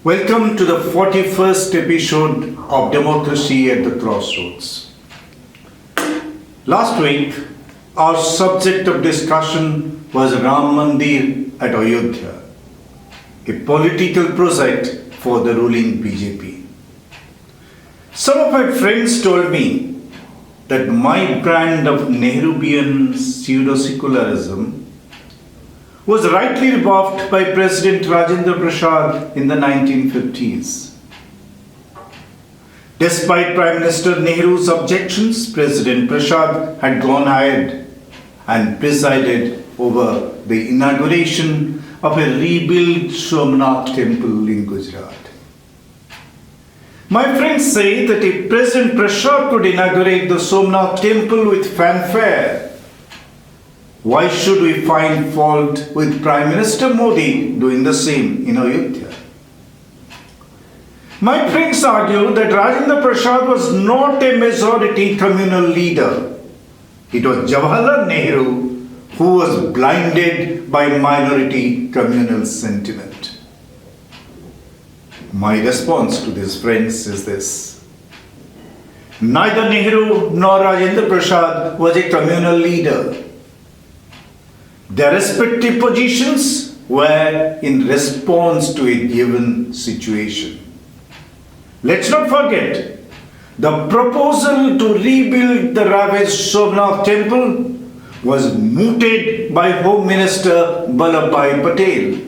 Welcome to the 41st episode of Democracy at the Crossroads. Last week, our subject of discussion was Ram Mandir at Ayodhya, a political project for the ruling BJP. Some of my friends told me that my brand of Nehruvian pseudo-secularism was rightly rebuffed by President Rajendra Prasad in the 1950s. Despite Prime Minister Nehru's objections, President Prasad had gone ahead and presided over the inauguration of a rebuilt Somnath temple in Gujarat. My friends say that if President Prasad could inaugurate the Somnath temple with fanfare, why should we find fault with Prime Minister Modi doing the same in Ayodhya? My friends argue that Rajendra Prasad was not a majority communal leader. It was Jawaharlal Nehru who was blinded by minority communal sentiment. My response to these friends is this: neither Nehru nor Rajendra Prasad was a communal leader. Their respective positions were in response to a given situation. Let's not forget, the proposal to rebuild the ravaged Somnath temple was mooted by Home Minister Vallabhbhai Patel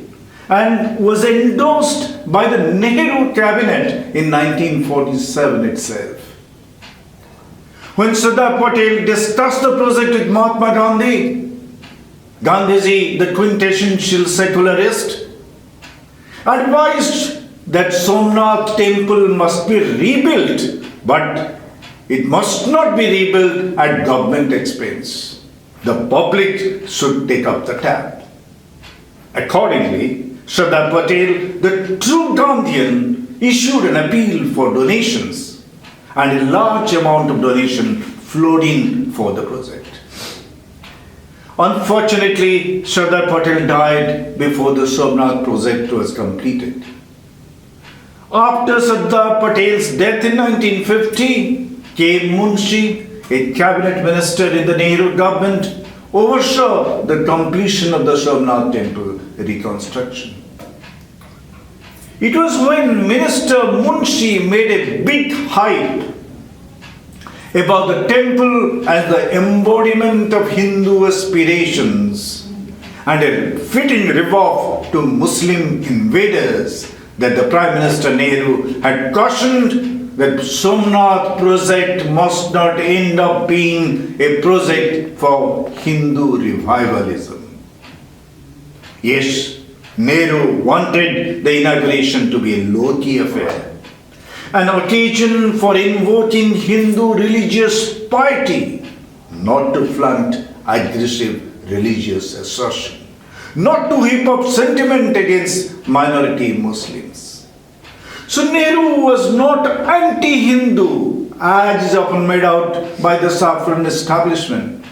and was endorsed by the Nehru cabinet in 1947 itself. When Sardar Patel discussed the project with Mahatma Gandhi, Gandhiji, the quintessential secularist, advised that Somnath temple must be rebuilt, but it must not be rebuilt at government expense. The public should take up the tab. Accordingly, Sardar Patel, the true Gandhian, issued an appeal for donations, and a large amount of donation flowed in for the project. Unfortunately, Sardar Patel died before the Somnath project was completed. After Sardar Patel's death in 1950, K. Munshi, a cabinet minister in the Nehru government, oversaw the completion of the Somnath temple reconstruction. It was when Minister Munshi made a big hype about the temple as the embodiment of Hindu aspirations and a fitting rebuff to Muslim invaders that the Prime Minister Nehru had cautioned that Somnath project must not end up being a project for Hindu revivalism. Yes, Nehru wanted the inauguration to be a low-key affair, an occasion for invoking Hindu religious piety, not to flaunt aggressive religious assertion, not to heap up sentiment against minority Muslims. So Nehru was not anti-Hindu, as is often made out by the saffron establishment.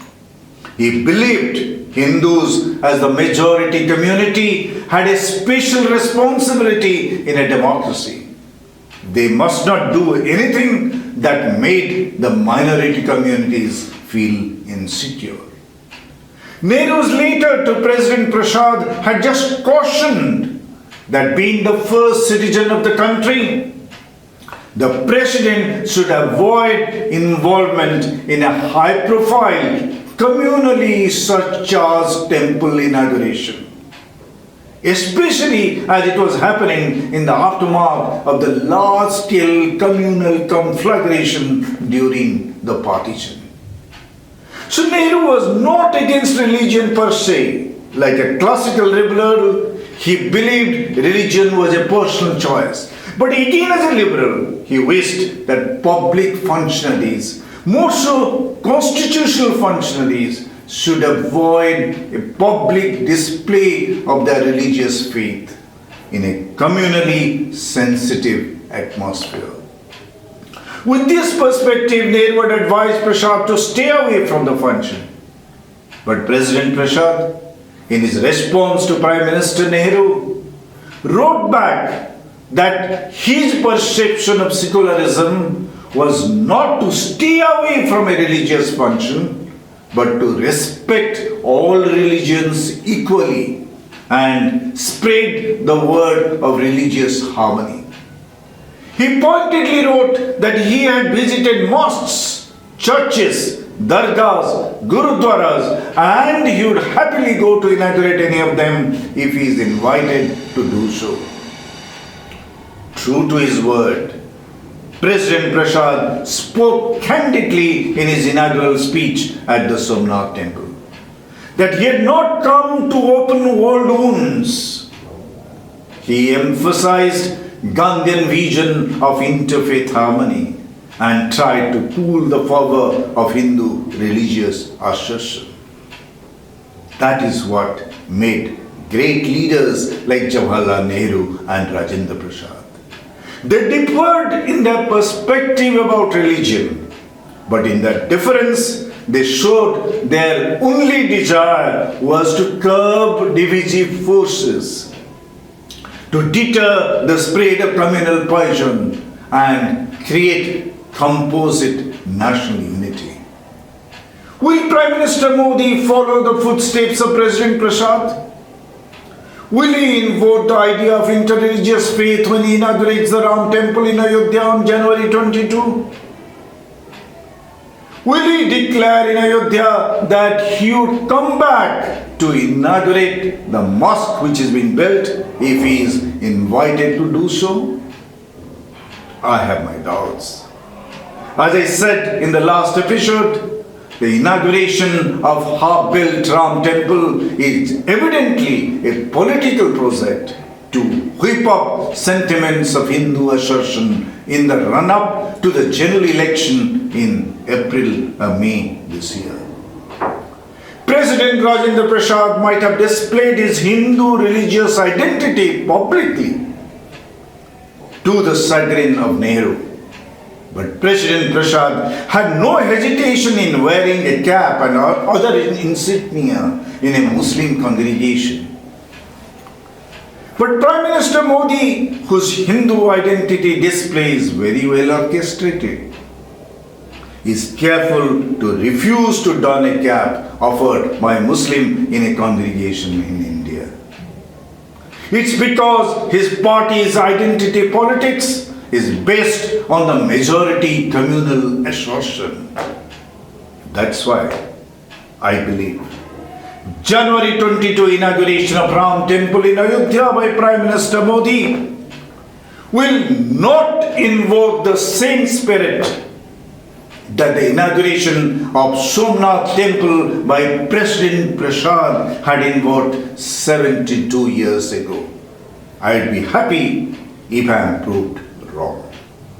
He believed Hindus, as the majority community, had a special responsibility in a democracy. They must not do anything that made the minority communities feel insecure. Nehru's letter to President Prasad had just cautioned that being the first citizen of the country, the president should avoid involvement in a high-profile, communally surcharged temple inauguration, especially as it was happening in the aftermath of the large-scale communal conflagration during the partition. So Nehru was not against religion per se. Like a classical liberal, he believed religion was a personal choice. But again, as a liberal, he wished that public functionaries, more so constitutional functionaries, should avoid a public display of their religious faith in a communally sensitive atmosphere. With this perspective, Nehru had advised Prasad to stay away from the function. But President Prasad, in his response to Prime Minister Nehru, wrote back that his perception of secularism was not to stay away from a religious function, but to respect all religions equally and spread the word of religious harmony. He pointedly wrote that he had visited mosques, churches, dargahs, gurudwaras, and he would happily go to inaugurate any of them if he is invited to do so. True to his word, President Prasad spoke candidly in his inaugural speech at the Somnath temple that he had not come to open world wounds. He emphasized Gandhian vision of interfaith harmony and tried to cool the fervor of Hindu religious assertion. That is what made great leaders like Jawaharlal Nehru and Rajendra Prasad. They differed in their perspective about religion, but in that difference, they showed their only desire was to curb divisive forces, to deter the spread of communal poison and create composite national unity. Will Prime Minister Modi follow the footsteps of President Prasad? Will he invoke the idea of interreligious faith when he inaugurates the Ram temple in Ayodhya on January 22? Will he declare in Ayodhya that he would come back to inaugurate the mosque which is being built if he is invited to do so? I have my doubts. As I said in the last episode, the inauguration of half-built Ram temple is evidently a political project to whip up sentiments of Hindu assertion in the run-up to the general election in May this year. President Rajendra Prasad might have displayed his Hindu religious identity publicly to the chagrin of Nehru. But President Prasad had no hesitation in wearing a cap and other insignia in a Muslim congregation. But Prime Minister Modi, whose Hindu identity display is very well orchestrated, is careful to refuse to don a cap offered by a Muslim in a congregation in India. It's because his party's identity politics is based on the majority communal assertion. That's why I believe January 22 inauguration of Ram temple in Ayodhya by Prime Minister Modi will not invoke the same spirit that the inauguration of Somnath temple by President Prasad had invoked 72 years ago. I'd be happy if I am proved wrong.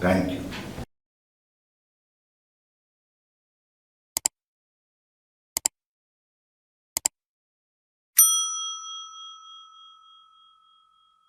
Thank you.